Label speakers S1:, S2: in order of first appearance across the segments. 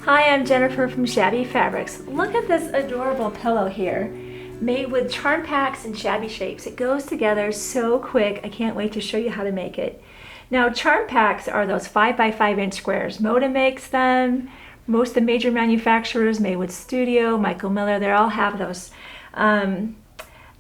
S1: Hi, I'm Jennifer from Shabby Fabrics. Look at this adorable pillow here, made with charm packs and shabby shapes. It goes together so quick. I can't wait to show you how to make it. Now, charm packs are those 5 by 5 inch squares. Moda makes them. Most of the major manufacturers, Maywood Studio, Michael Miller, they all have those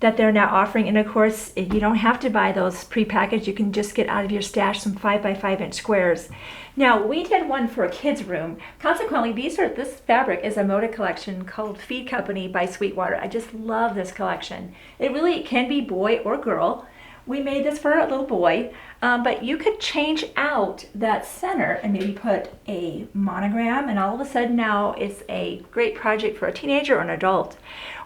S1: that they're now offering. And of course, you don't have to buy those prepackaged. You can just get out of your stash some 5 by 5 inch squares. Now, we did one for a kid's room. Consequently, this fabric is a Moda collection called Feed Company by Sweetwater. I just love this collection. It really can be boy or girl. We made this for a little boy, but you could change out that center and maybe put a monogram, and all of a sudden now it's a great project for a teenager or an adult.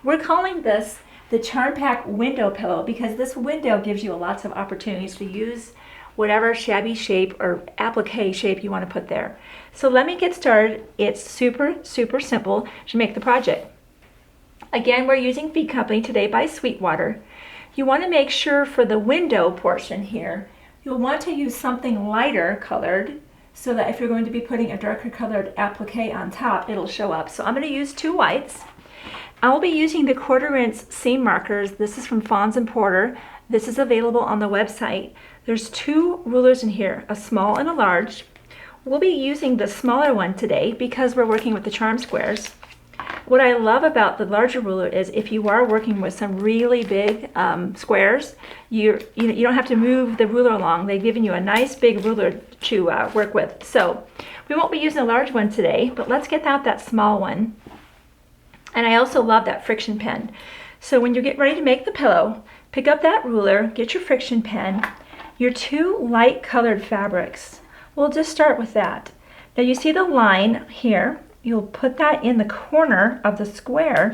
S1: We're calling this the Charm Pack Window Pillow because this window gives you lots of opportunities to use whatever shabby shape or applique shape you want to put there. So let me get started. It's super simple to make the project. Again, we're using Feed Company today by Sweetwater. You want to make sure for the window portion here, you'll want to use something lighter colored so that if you're going to be putting a darker colored applique on top, it'll show up. So I'm going to use 2 whites. I'll be using the 1/4 inch seam markers. This is from Fons and Porter. This is available on the website. There's 2 rulers in here, a small and a large. We'll be using the smaller one today because we're working with the charm squares. What I love about the larger ruler is if you are working with some really big squares, you don't have to move the ruler along. They've given you a nice big ruler to work with. So we won't be using a large one today, but let's get out that small one. And I also love that friction pen. So when you get ready to make the pillow, pick up that ruler, get your friction pen, your 2 light colored fabrics. We'll just start with that. Now you see the line here. You'll put that in the corner of the square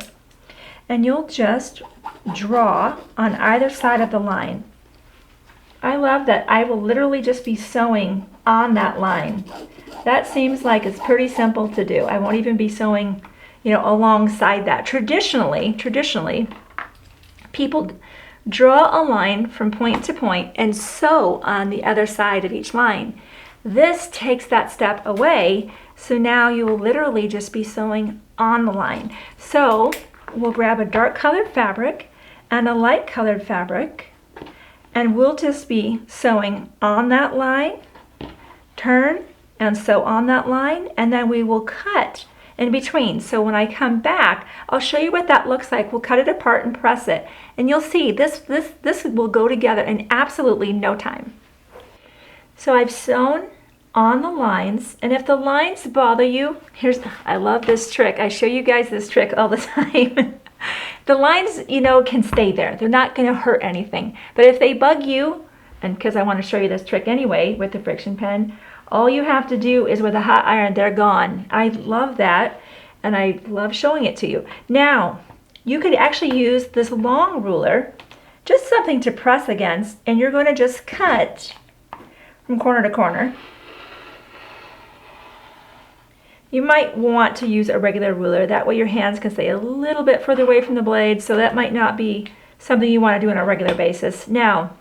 S1: and you'll just draw on either side of the line. I love that I will literally just be sewing on that line. That seems like it's pretty simple to do. I won't even be sewing, alongside that. Traditionally, people draw a line from point to point and sew on the other side of each line. This takes that step away, so now you will literally just be sewing on the line. So we'll grab a dark colored fabric and a light colored fabric, and we'll just be sewing on that line, turn and sew on that line, and then we will cut in between. So when I come back, I'll show you what that looks like. We'll cut it apart and press it, and you'll see this will go together in absolutely no time. So I've sewn on the lines, and if the lines bother you, I love this trick. I show you guys this trick all the time. The lines, can stay there. They're not going to hurt anything. But if they bug you, and because I want to show you this trick anyway with the friction pen, all you have to do is with a hot iron, they're gone. I love that, and I love showing it to you. Now, you could actually use this long ruler, just something to press against, and you're going to just cut from corner to corner. You might want to use a regular ruler. That way your hands can stay a little bit further away from the blade, so that might not be something you want to do on a regular basis. Now,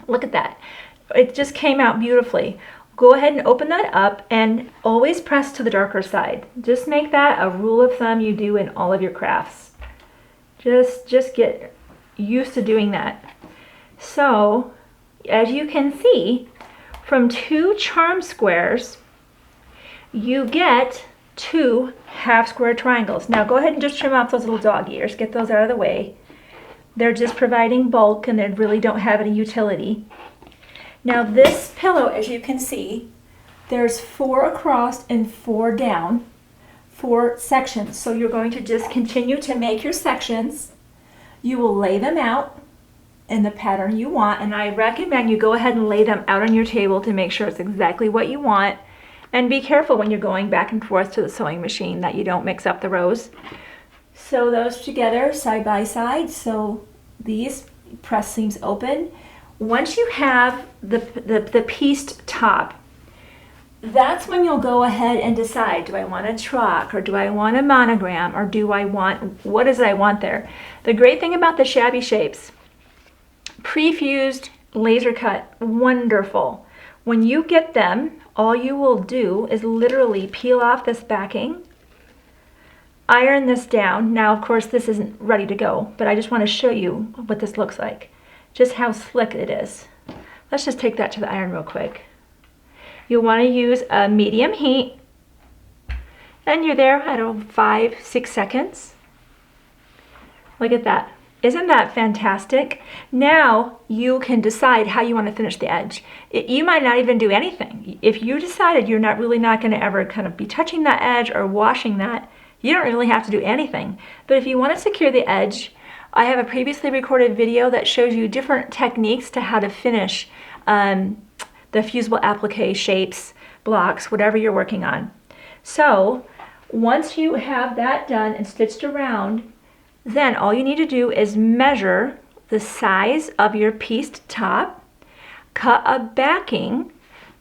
S1: look at that. It just came out beautifully. Go ahead and open that up and always press to the darker side. Just make that a rule of thumb you do in all of your crafts. Just get used to doing that. So, as you can see, from 2 charm squares, you get 2 half square triangles. Now go ahead and just trim off those little dog ears. Get those out of the way. They're just providing bulk and they really don't have any utility. Now this pillow, as you can see, there's 4 across and 4 down, 4 sections. So you're going to just continue to make your sections. You will lay them out in the pattern you want, and I recommend you go ahead and lay them out on your table to make sure it's exactly what you want. And be careful when you're going back and forth to the sewing machine that you don't mix up the rows. Sew those together side by side. So these press seams open. Once you have the pieced top, that's when you'll go ahead and decide, do I want a truck, or do I want a monogram, or what does I want there? The great thing about the Shabby Shapes, pre-fused, laser cut, wonderful. When you get them, all you will do is literally peel off this backing, iron this down. Now, of course, this isn't ready to go, but I just want to show you what this looks like, just how slick it is. Let's just take that to the iron real quick. You'll want to use a medium heat, and you're there at 5-6 seconds. Look at that. Isn't that fantastic? Now you can decide how you want to finish the edge. You might not even do anything. If you decided you're not going to ever kind of be touching that edge or washing that, you don't really have to do anything. But if you want to secure the edge, I have a previously recorded video that shows you different techniques to how to finish the fusible applique shapes, blocks, whatever you're working on. So once you have that done and stitched around, then all you need to do is measure the size of your pieced top, cut a backing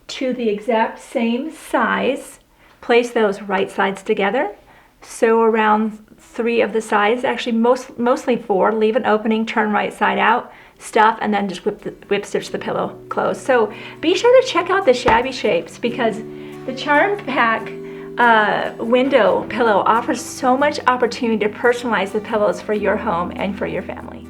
S1: to the exact same size, place those right sides together, sew around 3 of the sides, actually mostly 4, leave an opening, turn right side out, stuff, and then just whip stitch the pillow closed. So be sure to check out the Shabby Shapes, because the Charm Pack window pillow offers so much opportunity to personalize the pillows for your home and for your family.